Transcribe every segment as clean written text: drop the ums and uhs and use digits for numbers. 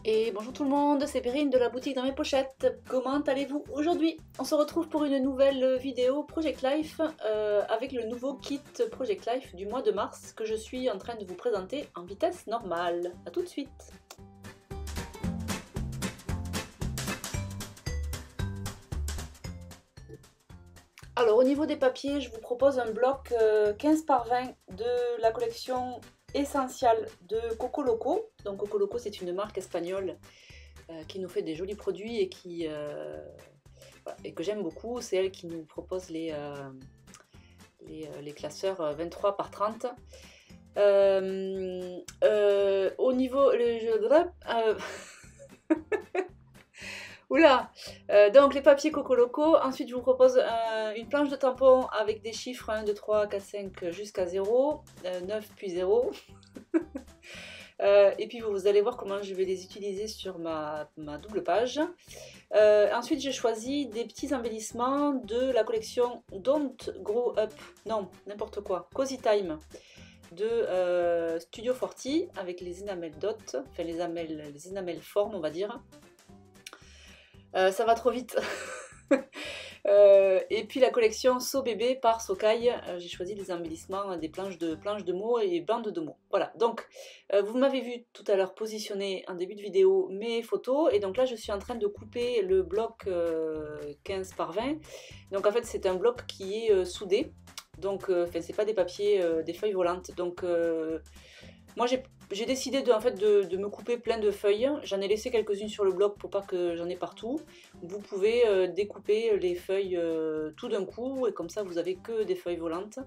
Et bonjour tout le monde, c'est Perrine de la boutique dans mes pochettes. Comment allez-vous aujourd'hui? On se retrouve pour une nouvelle vidéo Project Life avec le nouveau kit Project Life du mois de mars que je suis en train de vous présenter en vitesse normale. A tout de suite. Alors au niveau des papiers, je vous propose un bloc 15 par 20 de la collection Essential de Coco Loco. Donc Coco Loco, c'est une marque espagnole qui nous fait des jolis produits et voilà, et que j'aime beaucoup. C'est elle qui nous propose les classeurs 23 par 30. Au niveau... Oula, donc les papiers Coco Loco. Ensuite, je vous propose une planche de tampons avec des chiffres 1, 2, 3, 4, 5 jusqu'à 0, 9 puis 0. Et puis vous allez voir comment je vais les utiliser sur ma double page. Ensuite, j'ai choisi des petits embellissements de la collection Don't Grow Up, non, n'importe quoi, Cozy Time de Studio 40 avec les enamel dots, enfin les enamel formes, on va dire. Ça va trop vite. Et puis la collection So Bébé par Sokai, j'ai choisi les embellissements des planches de mots et bandes de mots. Voilà, donc vous m'avez vu tout à l'heure positionner en début de vidéo mes photos, et donc là je suis en train de couper le bloc 15 par 20. Donc en fait c'est un bloc qui est soudé, donc c'est pas des papiers, des feuilles volantes. Donc moi j'ai décidé en fait, de me couper plein de feuilles. J'en ai laissé quelques-unes sur le bloc pour pas que j'en ai partout. Vous pouvez découper les feuilles tout d'un coup, et comme ça vous avez que des feuilles volantes,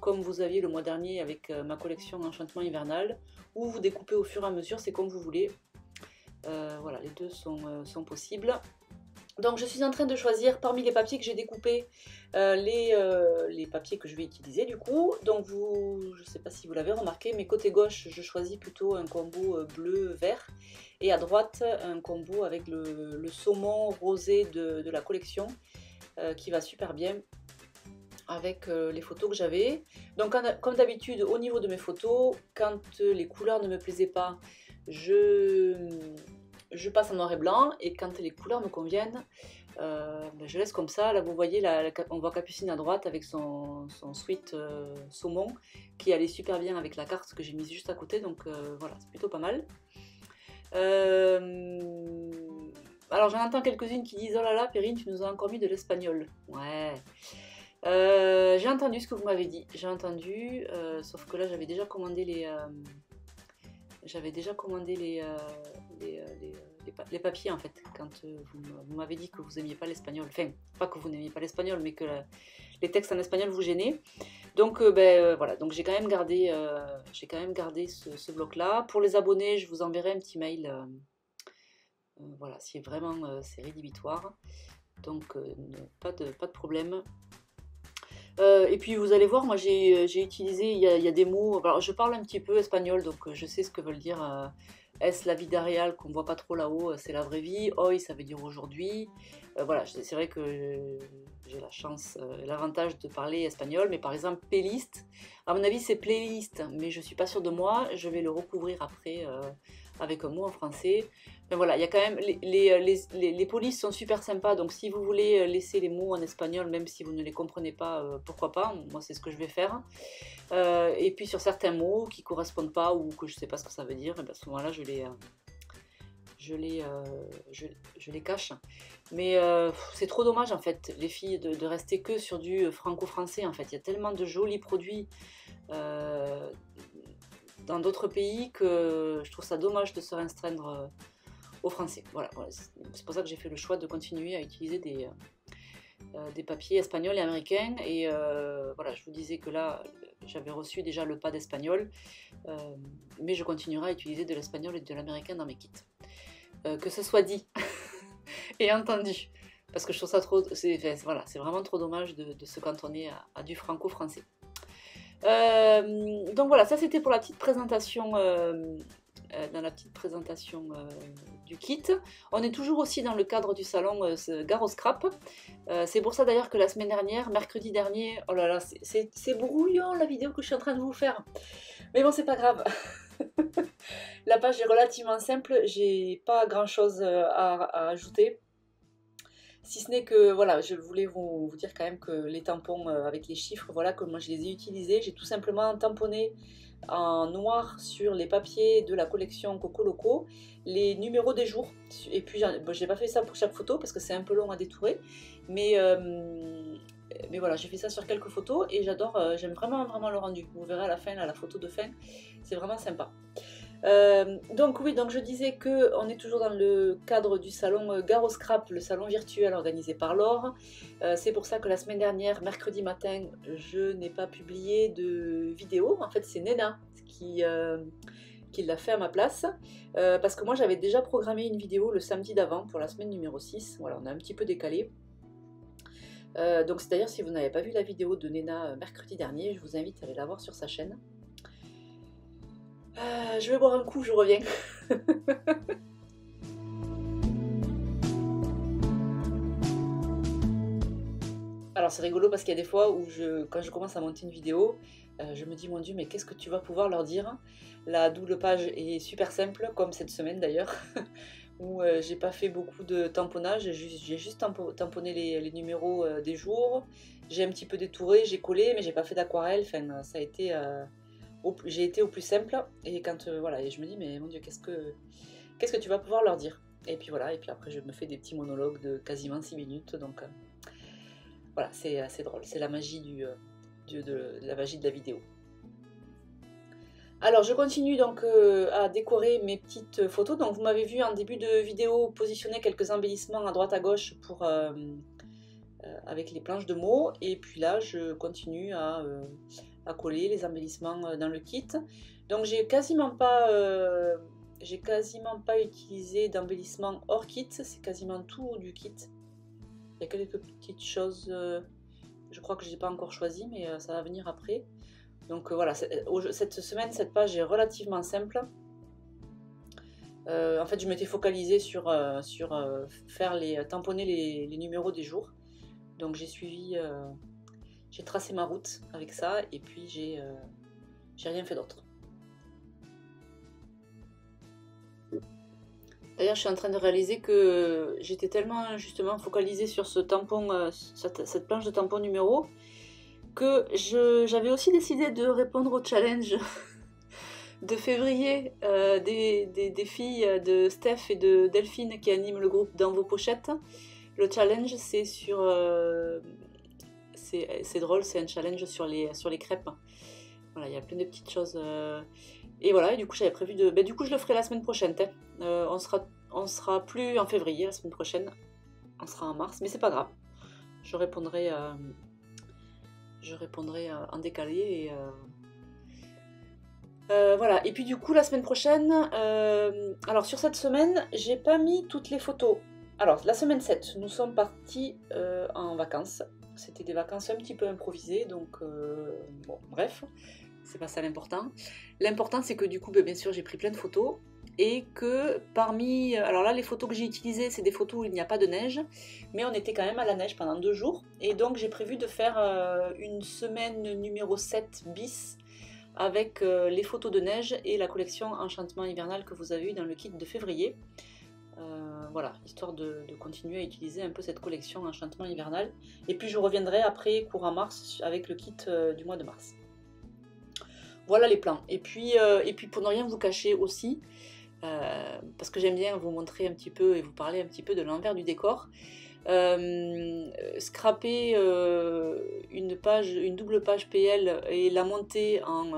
comme vous aviez le mois dernier avec ma collection Enchantement hivernal, ou vous découpez au fur et à mesure, c'est comme vous voulez. Voilà, les deux sont possibles. Donc je suis en train de choisir parmi les papiers que j'ai découpés les papiers que je vais utiliser du coup. Donc je ne sais pas si vous l'avez remarqué, mais côté gauche je choisis plutôt un combo bleu-vert, et à droite un combo avec le saumon rosé de la collection qui va super bien avec les photos que j'avais. Donc comme d'habitude au niveau de mes photos, quand les couleurs ne me plaisaient pas, je passe en noir et blanc, et quand les couleurs me conviennent, je laisse comme ça. Là vous voyez, on voit Capucine à droite avec son sweat saumon qui allait super bien avec la carte que j'ai mise juste à côté, donc voilà, c'est plutôt pas mal. Alors j'en entends quelques-unes qui disent: oh là là Perrine, tu nous as encore mis de l'espagnol. Ouais. J'ai entendu ce que vous m'avez dit, j'ai entendu, sauf que là j'avais déjà commandé les papiers en fait, quand vous m'avez dit que vous n'aimiez pas l'espagnol. Enfin, pas que vous n'aimiez pas l'espagnol, mais que les textes en espagnol vous gênaient. Donc voilà, donc j'ai quand même gardé, ce bloc-là. Pour les abonnés, je vous enverrai un petit mail, voilà, si vraiment c'est rédhibitoire. Donc pas de problème. Et puis vous allez voir, moi j'ai utilisé, il y a des mots, alors je parle un petit peu espagnol, donc je sais ce que veulent dire est la vida real, qu'on voit pas trop là-haut, c'est la vraie vie. Hoy, ça veut dire aujourd'hui. Voilà, c'est vrai que j'ai la chance, l'avantage de parler espagnol, mais par exemple playlist, à mon avis c'est playlist, mais je suis pas sûre de moi, je vais le recouvrir après avec un mot en français. Mais voilà, il y a quand même, les polices sont super sympas, donc si vous voulez laisser les mots en espagnol, même si vous ne les comprenez pas, pourquoi pas, moi c'est ce que je vais faire. Et puis sur certains mots qui ne correspondent pas, ou que je ne sais pas ce que ça veut dire, et bien à ce moment-là je les cache. Mais c'est trop dommage en fait, les filles, de rester que sur du franco-français en fait. Il y a tellement de jolis produits dans d'autres pays que je trouve ça dommage de se restreindre au français. Voilà, c'est pour ça que j'ai fait le choix de continuer à utiliser des papiers espagnols et américains. Et voilà, je vous disais que là, j'avais reçu déjà le pas d'espagnol, mais je continuerai à utiliser de l'espagnol et de l'américain dans mes kits. Que ce soit dit et entendu, parce que je trouve ça trop... Voilà, c'est vraiment trop dommage de se cantonner à du franco-français. Donc voilà, ça c'était pour la petite présentation, du kit. On est toujours aussi dans le cadre du salon Gare au Scrap. C'est pour ça d'ailleurs que la semaine dernière, mercredi dernier, oh là là, c'est brouillon la vidéo que je suis en train de vous faire. Mais bon, c'est pas grave. La page est relativement simple, j'ai pas grand chose à ajouter. Si ce n'est que, voilà, je voulais vous dire quand même que les tampons avec les chiffres, voilà, que moi je les ai utilisés. J'ai tout simplement tamponné en noir sur les papiers de la collection Coco Loco les numéros des jours. Et puis, bon, j'ai pas fait ça pour chaque photo parce que c'est un peu long à détourer. Mais voilà, j'ai fait ça sur quelques photos et j'adore, j'aime vraiment le rendu. Vous verrez à la fin, là, la photo de fin, c'est vraiment sympa. Donc oui, donc je disais qu'on est toujours dans le cadre du salon Gare au Scrap, le salon virtuel organisé par Laure. C'est pour ça que la semaine dernière, mercredi matin, je n'ai pas publié de vidéo. En fait, c'est Nena qui l'a fait à ma place. Parce que moi, j'avais déjà programmé une vidéo le samedi d'avant pour la semaine numéro 6. Voilà, on a un petit peu décalé. Donc c'est-à-dire, si vous n'avez pas vu la vidéo de Nena mercredi dernier, je vous invite à aller la voir sur sa chaîne. Je vais boire un coup, je reviens. Alors c'est rigolo parce qu'il y a des fois où quand je commence à monter une vidéo, je me dis mon Dieu, mais qu'est-ce que tu vas pouvoir leur dire? La double page est super simple, comme cette semaine d'ailleurs, où j'ai pas fait beaucoup de tamponnage, j'ai juste tamponné les numéros des jours, j'ai un petit peu détouré, j'ai collé, mais j'ai pas fait d'aquarelle, enfin ça a été... j'ai été au plus simple et quand voilà, et je me dis mais mon Dieu, qu'est-ce que tu vas pouvoir leur dire? Et puis voilà, et puis après je me fais des petits monologues de quasiment 6 minutes, donc voilà, c'est assez drôle, c'est la magie la magie de la vidéo. Alors je continue donc à décorer mes petites photos. Donc vous m'avez vu en début de vidéo positionner quelques embellissements à droite à gauche avec les planches de mots, et puis là je continue à coller les embellissements dans le kit. Donc j'ai quasiment pas utilisé d'embellissement hors kit, c'est quasiment tout du kit. Il y a quelques petites choses, je crois que je n'ai pas encore choisi, mais ça va venir après. Donc voilà, cette semaine, cette page est relativement simple. En fait, je m'étais focalisée sur tamponner les numéros des jours. Donc j'ai suivi, j'ai tracé ma route avec ça, et puis j'ai rien fait d'autre. D'ailleurs, je suis en train de réaliser que j'étais tellement justement focalisée sur ce tampon, cette planche de tampon numéro, que j'avais aussi décidé de répondre au challenge de février des filles de Steph et de Delphine qui animent le groupe Dans vos pochettes. Le challenge, c'est sur... c'est drôle, c'est un challenge sur les crêpes. Voilà, il y a plein de petites choses... Et voilà, et du coup j'avais prévu de... Ben, du coup je le ferai la semaine prochaine. On sera plus en février la semaine prochaine. On sera en mars, mais c'est pas grave. Je répondrai en décalé et... voilà, et puis du coup la semaine prochaine, alors sur cette semaine, j'ai pas mis toutes les photos. Alors la semaine 7, nous sommes partis en vacances. C'était des vacances un petit peu improvisées, donc bon, bref, c'est pas ça l'important. L'important c'est que du coup, bien sûr, j'ai pris plein de photos et que parmi... Alors là, les photos que j'ai utilisées, c'est des photos où il n'y a pas de neige, mais on était quand même à la neige pendant 2 jours. Et donc j'ai prévu de faire une semaine numéro 7 bis avec les photos de neige et la collection Enchantement hivernal que vous avez eu dans le kit de février. Voilà, histoire de continuer à utiliser un peu cette collection Enchantement hivernal. Et puis je reviendrai après, courant mars, avec le kit du mois de mars. Voilà les plans. Et puis pour ne rien vous cacher aussi, parce que j'aime bien vous montrer un petit peu et vous parler un petit peu de l'envers du décor, scraper une double page PL et la monter en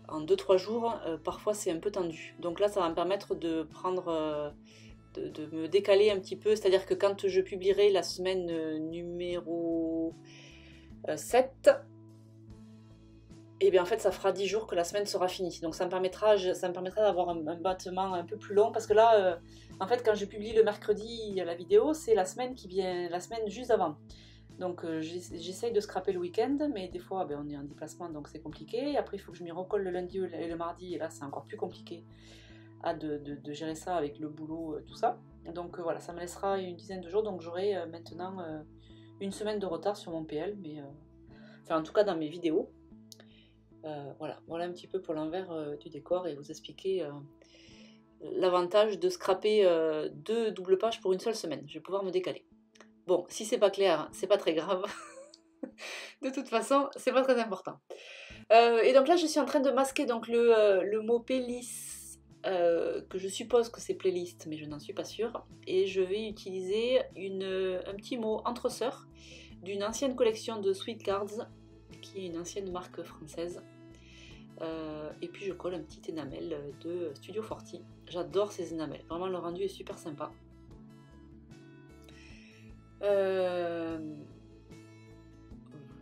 2-3 jours, parfois c'est un peu tendu. Donc là ça va me permettre de prendre... de me décaler un petit peu, c'est-à-dire que quand je publierai la semaine numéro 7, et bien en fait ça fera 10 jours que la semaine sera finie. Donc ça me permettra d'avoir un battement un peu plus long, parce que là, en fait quand je publie le mercredi la vidéo, c'est la semaine qui vient, la semaine juste avant. Donc j'essaye de scraper le week-end, mais des fois on est en déplacement donc c'est compliqué. Après il faut que je m'y recolle le lundi et le mardi, et là c'est encore plus compliqué de gérer ça avec le boulot, tout ça. Donc voilà, ça me laissera une dizaine de jours, donc j'aurai maintenant une semaine de retard sur mon PL, mais enfin en tout cas dans mes vidéos. Voilà un petit peu pour l'envers du décor et vous expliquer l'avantage de scraper 2 doubles pages pour une seule semaine. Je vais pouvoir me décaler. Bon, si c'est pas clair, c'est pas très grave. De toute façon, c'est pas très important. Et donc là, je suis en train de masquer donc le mot playlist, que je suppose que c'est playlist, mais je n'en suis pas sûre. Et je vais utiliser un petit mot entre sœurs d'une ancienne collection de Sweet Cards, qui est une ancienne marque française. Et puis je colle un petit énamel de Studio Forti. J'adore ces énamels, vraiment le rendu est super sympa.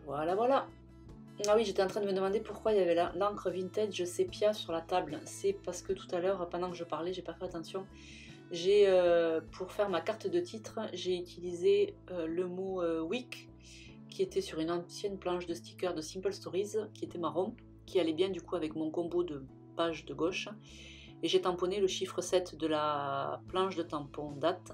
Voilà. Ah oui, j'étais en train de me demander pourquoi il y avait l'encre vintage sépia sur la table. C'est parce que tout à l'heure, pendant que je parlais, j'ai pas fait attention. Pour faire ma carte de titre, j'ai utilisé le mot Week, qui était sur une ancienne planche de stickers de Simple Stories, qui était marron, qui allait bien du coup avec mon combo de pages de gauche. Et j'ai tamponné le chiffre 7 de la planche de tampon date.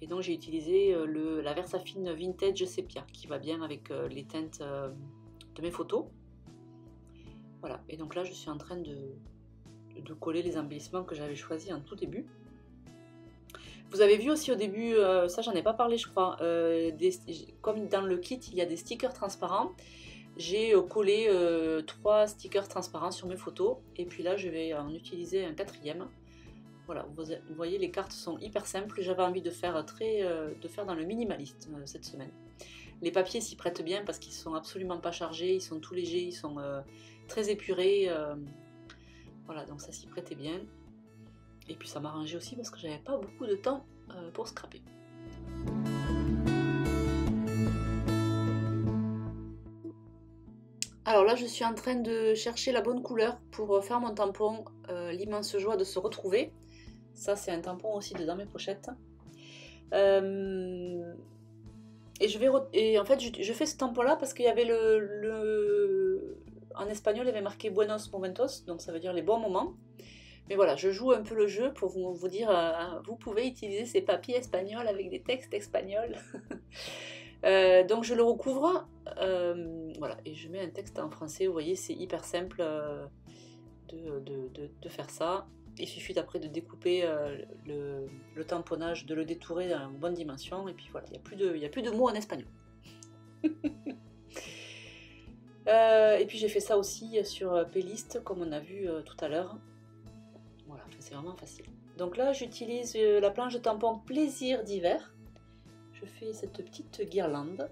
Et donc j'ai utilisé la Versafine Vintage Sepia, qui va bien avec les teintes de mes photos. Voilà, et donc là je suis en train de coller les embellissements que j'avais choisis en tout début. Vous avez vu aussi au début, ça j'en ai pas parlé je crois, comme dans le kit il y a des stickers transparents, j'ai collé 3 stickers transparents sur mes photos, et puis là je vais en utiliser un 4e. Voilà, vous voyez les cartes sont hyper simples, j'avais envie de faire dans le minimaliste cette semaine. Les papiers s'y prêtent bien parce qu'ils sont absolument pas chargés, ils sont tout légers, ils sont très épurés. Voilà, donc ça s'y prêtait bien. Et puis ça m'arrangeait aussi parce que j'avais pas beaucoup de temps pour scraper. Alors là, je suis en train de chercher la bonne couleur pour faire mon tampon, l'immense joie de se retrouver. Ça, c'est un tampon aussi de dans mes pochettes. Et en fait, je fais ce tampon-là parce qu'il y avait en espagnol, il y avait marqué Buenos Momentos, donc ça veut dire les bons moments. Mais voilà, je joue un peu le jeu pour vous dire, vous pouvez utiliser ces papiers espagnols avec des textes espagnols. Donc je le recouvre, voilà, et je mets un texte en français. Vous voyez, c'est hyper simple de faire ça. Il suffit après de découper le tamponnage, de le détourer dans la bonne dimension, et puis voilà, il n'y a plus de mots en espagnol. Et puis j'ai fait ça aussi sur Playlist, comme on a vu tout à l'heure. Voilà, c'est vraiment facile. Donc là, j'utilise la planche de tampon Plaisir d'hiver. Je fais cette petite guirlande.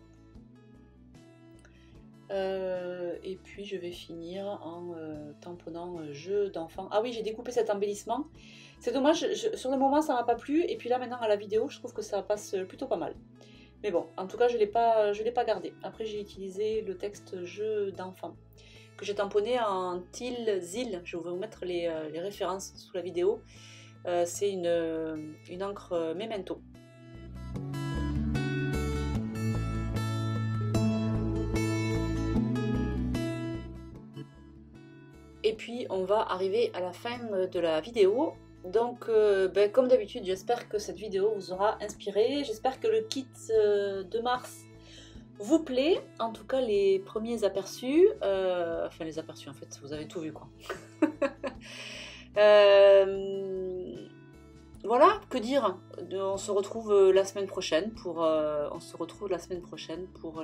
Et puis je vais finir en tamponnant jeu d'enfant. Ah oui, j'ai découpé cet embellissement. C'est dommage, sur le moment ça m'a pas plu, et puis là maintenant à la vidéo je trouve que ça passe plutôt pas mal. Mais bon, en tout cas je l'ai pas gardé. Après j'ai utilisé le texte jeu d'enfant que j'ai tamponné en teal zil. Je vais vous mettre les références sous la vidéo. C'est une encre Memento. Et puis on va arriver à la fin de la vidéo. Donc comme d'habitude, j'espère que cette vidéo vous aura inspiré. J'espère que le kit de mars vous plaît. En tout cas les premiers aperçus. Enfin les aperçus en fait, vous avez tout vu quoi. Voilà, que dire. On se retrouve la semaine prochaine pour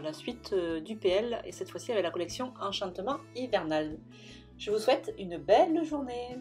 la suite du PL, et cette fois-ci avec la collection Enchantement hivernal. Je vous souhaite une belle journée.